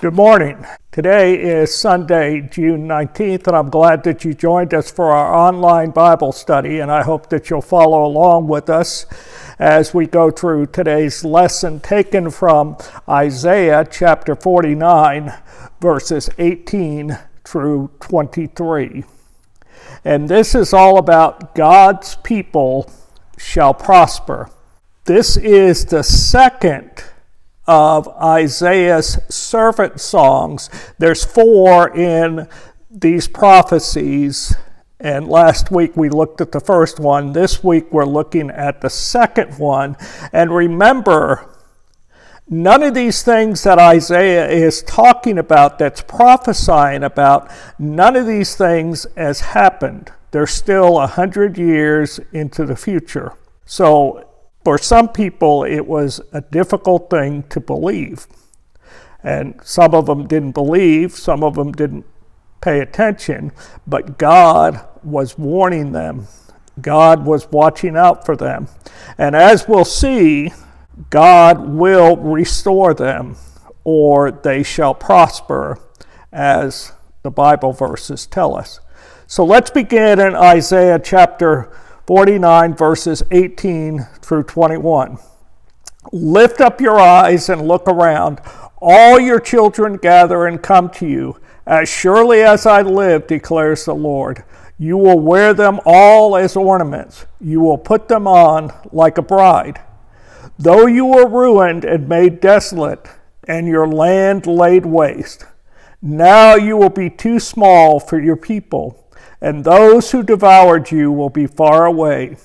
Good morning. Today is Sunday, June 19th, and I'm glad that you joined us for our online Bible study, and I hope that you'll follow along with us as we go through today's lesson taken from Isaiah chapter 49, verses 18 through 23. And this is all about God's people shall prosper. This is the second of Isaiah's servant songs. There's 4 in these prophecies, and last week we looked at the first one. This week we're looking at the second one. And remember, none of these things that Isaiah is talking about, that's prophesying about, none of these things has happened. They're still 100 years into the future. So for some people, it was a difficult thing to believe. And some of them didn't believe, some of them didn't pay attention, but God was warning them. God was watching out for them. And as we'll see, God will restore them, or they shall prosper, as the Bible verses tell us. So let's begin in Isaiah chapter 49, verses 18 through 21. Lift up your eyes and look around. All your children gather and come to you. As surely as I live, declares the Lord, you will wear them all as ornaments. You will put them on like a bride. Though you were ruined and made desolate, and your land laid waste, now you will be too small for your people, and those who devoured you will be far away.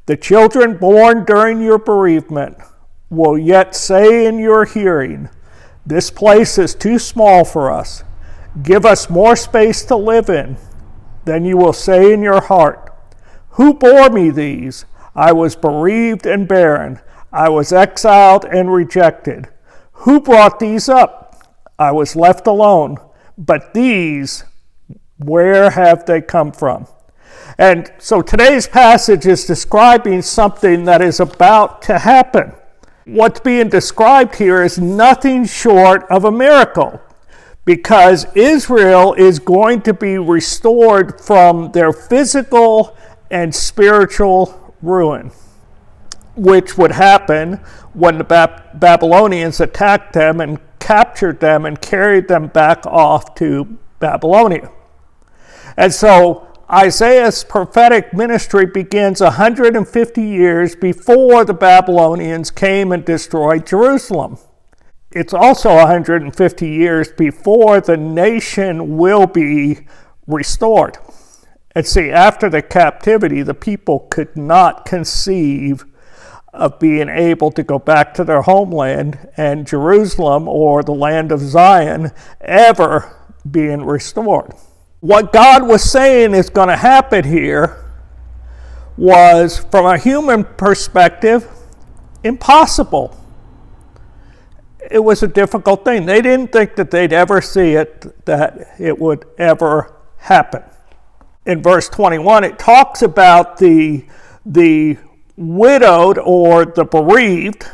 The children born during your bereavement will yet say in your hearing, this place is too small for us. Give us more space to live in. Then you will say in your heart, who bore me these? I was bereaved and barren. I was exiled and rejected. Who brought these up? I was left alone. But these, where have they come from? And so today's passage is describing something that is about to happen. What's being described here is nothing short of a miracle, because Israel is going to be restored from their physical and spiritual ruin, which would happen when the Babylonians attacked them and captured them and carried them back off to Babylonia. And so Isaiah's prophetic ministry begins 150 years before the Babylonians came and destroyed Jerusalem. It's also 150 years before the nation will be restored. And see, after the captivity, the people could not conceive of being able to go back to their homeland and Jerusalem or the land of Zion ever being restored. What God was saying is going to happen here was, from a human perspective, impossible. It was a difficult thing. They didn't think that they'd ever see it, that it would ever happen. In verse 21, it talks about the widowed or the bereaved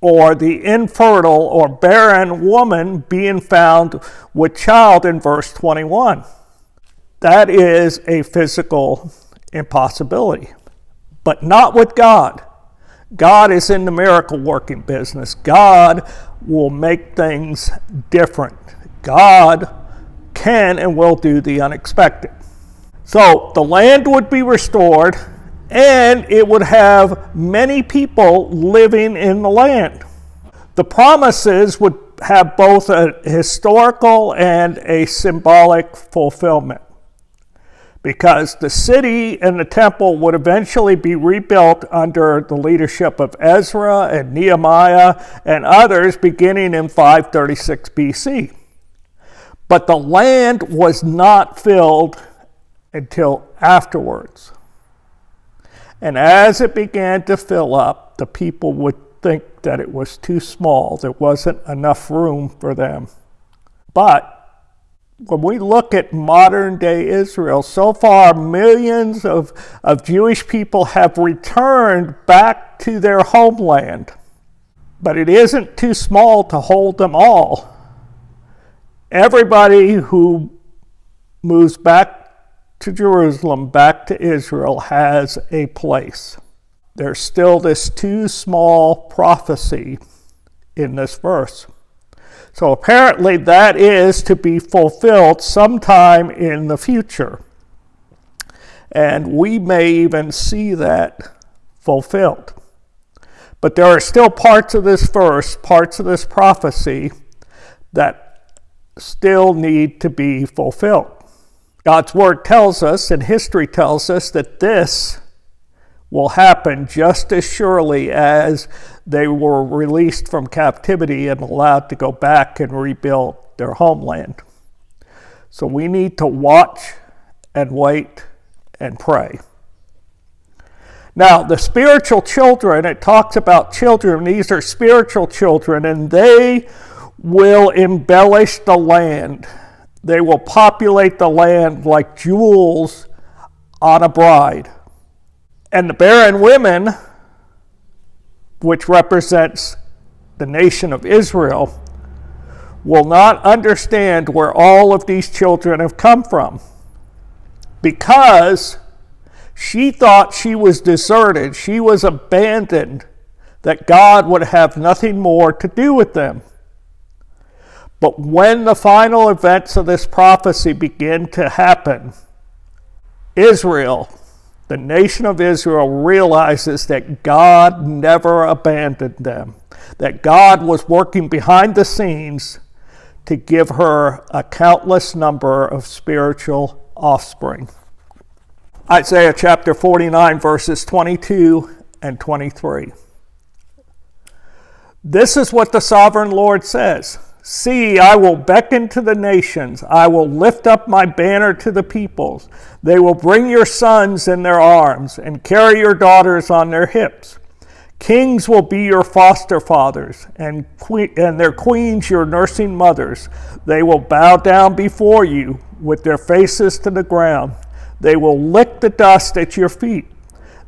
or the infertile or barren woman being found with child in verse 21. That is a physical impossibility, but not with God. God is in the miracle working business. God will make things different. God can and will do the unexpected. So the land would be restored, and it would have many people living in the land. The promises would have both a historical and a symbolic fulfillment, because the city and the temple would eventually be rebuilt under the leadership of Ezra and Nehemiah and others beginning in 536 BC. But the land was not filled until afterwards. And as it began to fill up, the people would think that it was too small. There wasn't enough room for them. But when we look at modern day Israel, so far millions of Jewish people have returned back to their homeland. But it isn't too small to hold them all. everybody who moves back to Jerusalem, back to Israel, has a place. There's still this too small prophecy in this verse. So apparently that is to be fulfilled sometime in the future. And we may even see that fulfilled. But there are still parts of this verse, parts of this prophecy, that still need to be fulfilled. God's word tells us, and history tells us, that this will happen just as surely as they were released from captivity and allowed to go back and rebuild their homeland. So we need to watch and wait and pray. Now, the spiritual children, it talks about children. These are spiritual children, and they will embellish the land. They will populate the land like jewels on a bride. And the barren women, which represents the nation of Israel, will not understand where all of these children have come from, because she thought she was deserted, she was abandoned, that God would have nothing more to do with them. But when the final events of this prophecy begin to happen, Israel, the nation of Israel, realizes that God never abandoned them, that God was working behind the scenes to give her a countless number of spiritual offspring. Isaiah chapter 49, verses 22 and 23. This is what the sovereign Lord says. See, I will beckon to the nations. I will lift up my banner to the peoples. They will bring your sons in their arms and carry your daughters on their hips. Kings will be your foster fathers, and their queens your nursing mothers. They will bow down before you with their faces to the ground. They will lick the dust at your feet.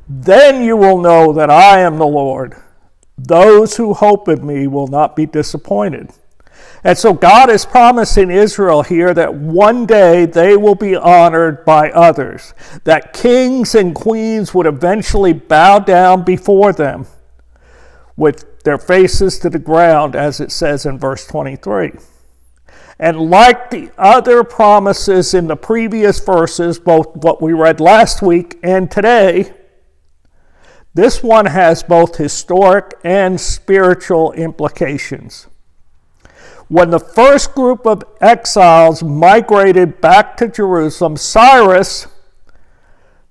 Then you will know that I am the Lord. Those who hope in me will not be disappointed. And so God is promising Israel here that one day they will be honored by others, that kings and queens would eventually bow down before them with their faces to the ground, as it says in verse 23. And like the other promises in the previous verses, both what we read last week and today, this one has both historic and spiritual implications. When the first group of exiles migrated back to Jerusalem, Cyrus,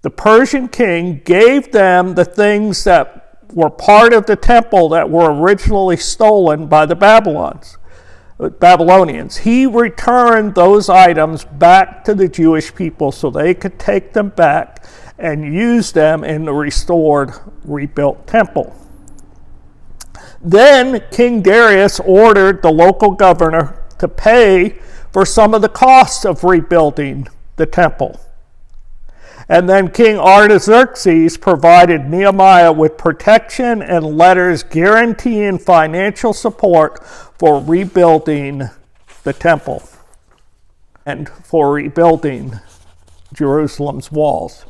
the Persian king, gave them the things that were part of the temple that were originally stolen by the Babylonians. He returned those items back to the Jewish people so they could take them back and use them in the restored, rebuilt temple. Then King Darius ordered the local governor to pay for some of the costs of rebuilding the temple. And then King Artaxerxes provided Nehemiah with protection and letters guaranteeing financial support for rebuilding the temple and for rebuilding Jerusalem's walls.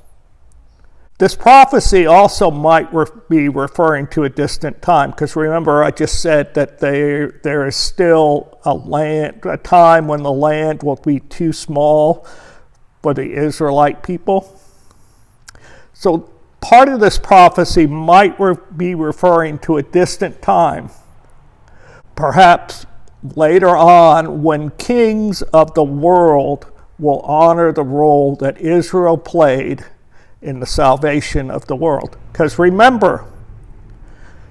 This prophecy also might be referring to a distant time, because remember I just said that there is still a time when the land will be too small for the Israelite people. So part of this prophecy might be referring to a distant time, perhaps later on, when kings of the world will honor the role that Israel played in the salvation of the world. Because remember,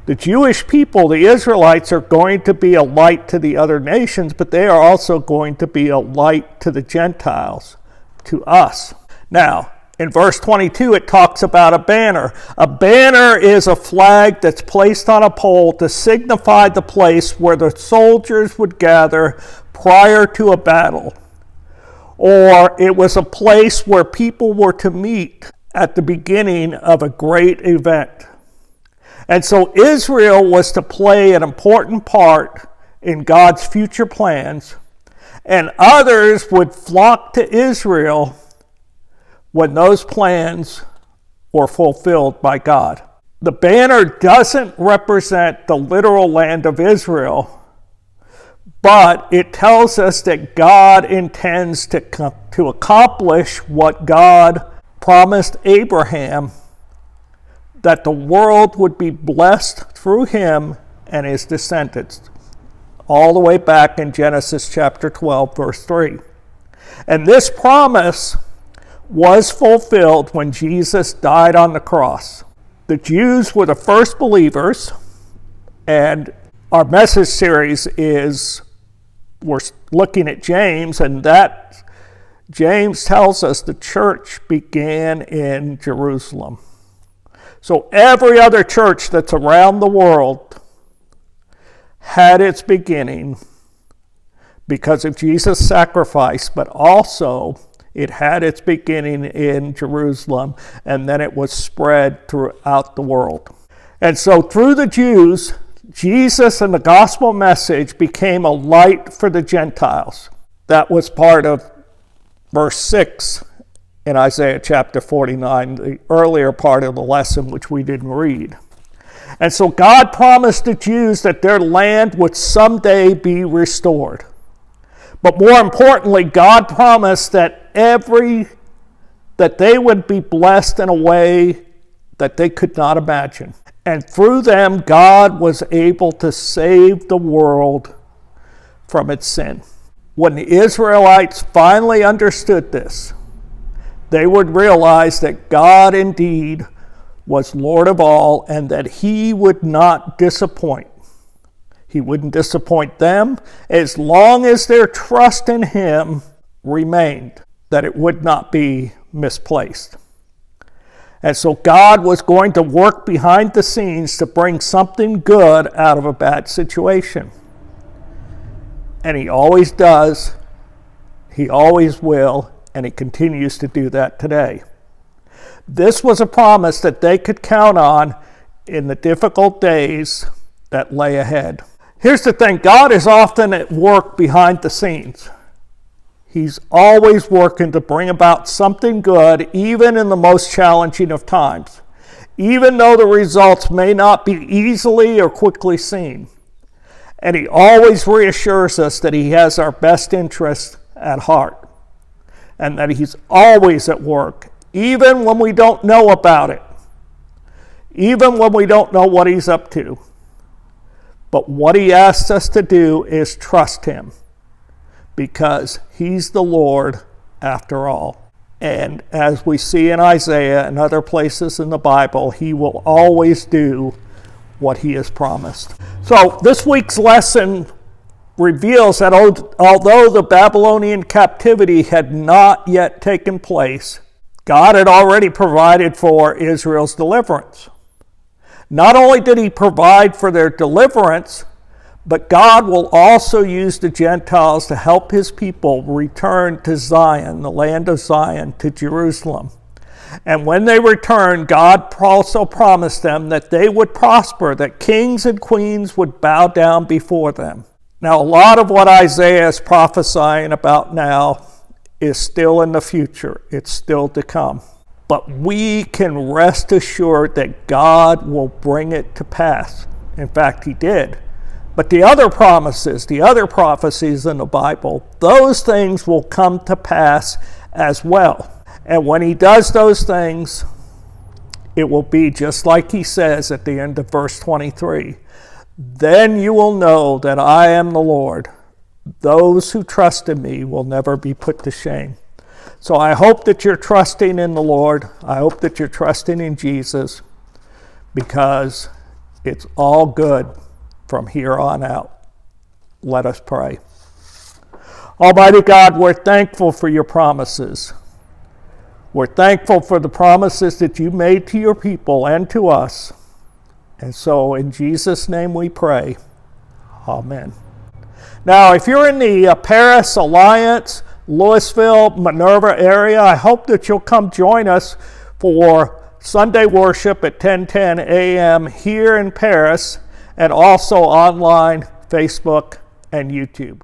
the Jewish people, the Israelites, are going to be a light to the other nations, but they are also going to be a light to the Gentiles, to us. Now, in verse 22, it talks about a banner. A banner is a flag that's placed on a pole to signify the place where the soldiers would gather prior to a battle. Or it was a place where people were to meet at the beginning of a great event. And so Israel was to play an important part in God's future plans, and others would flock to Israel when those plans were fulfilled by God. The banner doesn't represent the literal land of Israel, but it tells us that God intends to accomplish what God promised Abraham, that the world would be blessed through him and his descendants, all the way back in Genesis chapter 12, verse 3. And this promise was fulfilled when Jesus died on the cross. The Jews were the first believers, and our message series we're looking at James, and that James tells us the church began in Jerusalem. So every other church that's around the world had its beginning because of Jesus' sacrifice, but also it had its beginning in Jerusalem, and then it was spread throughout the world. And so through the Jews, Jesus and the gospel message became a light for the Gentiles. That was part of verse 6 in Isaiah chapter 49, the earlier part of the lesson which we didn't read. And so God promised the Jews that their land would someday be restored. But more importantly, God promised that they would be blessed in a way that they could not imagine. And through them, God was able to save the world from its sin. When the Israelites finally understood this, they would realize that God indeed was Lord of all and that he would not disappoint. He wouldn't disappoint them as long as their trust in him remained, that it would not be misplaced. And so God was going to work behind the scenes to bring something good out of a bad situation. And he always does, he always will, and he continues to do that today. This was a promise that they could count on in the difficult days that lay ahead. Here's the thing, God is often at work behind the scenes. He's always working to bring about something good, even in the most challenging of times, even though the results may not be easily or quickly seen. And he always reassures us that he has our best interest at heart, and that he's always at work, even when we don't know about it, even when we don't know what he's up to. But what he asks us to do is trust him, because he's the Lord after all. And as we see in Isaiah and other places in the Bible, he will always do what he has promised. So this week's lesson reveals that although the Babylonian captivity had not yet taken place, God had already provided for Israel's deliverance. Not only did he provide for their deliverance, but God will also use the Gentiles to help his people return to Zion, the land of Zion, to Jerusalem. And when they return, God also promised them that they would prosper, that kings and queens would bow down before them. Now, a lot of what Isaiah is prophesying about now is still in the future. It's still to come. But we can rest assured that God will bring it to pass. In fact, he did. But the other promises, the other prophecies in the Bible, those things will come to pass as well. And when he does those things, it will be just like he says at the end of verse 23. Then you will know that I am the Lord. Those who trust in me will never be put to shame. So I hope that you're trusting in the Lord. I hope that you're trusting in Jesus, because it's all good from here on out. Let us pray. Almighty God, we're thankful for your promises. We're thankful for the promises that you made to your people and to us. And so in Jesus' name we pray. Amen. Now, if you're in the Paris, Alliance, Louisville, Minerva area, I hope that you'll come join us for Sunday worship at 10:10 a.m. here in Paris, and also online, Facebook, and YouTube.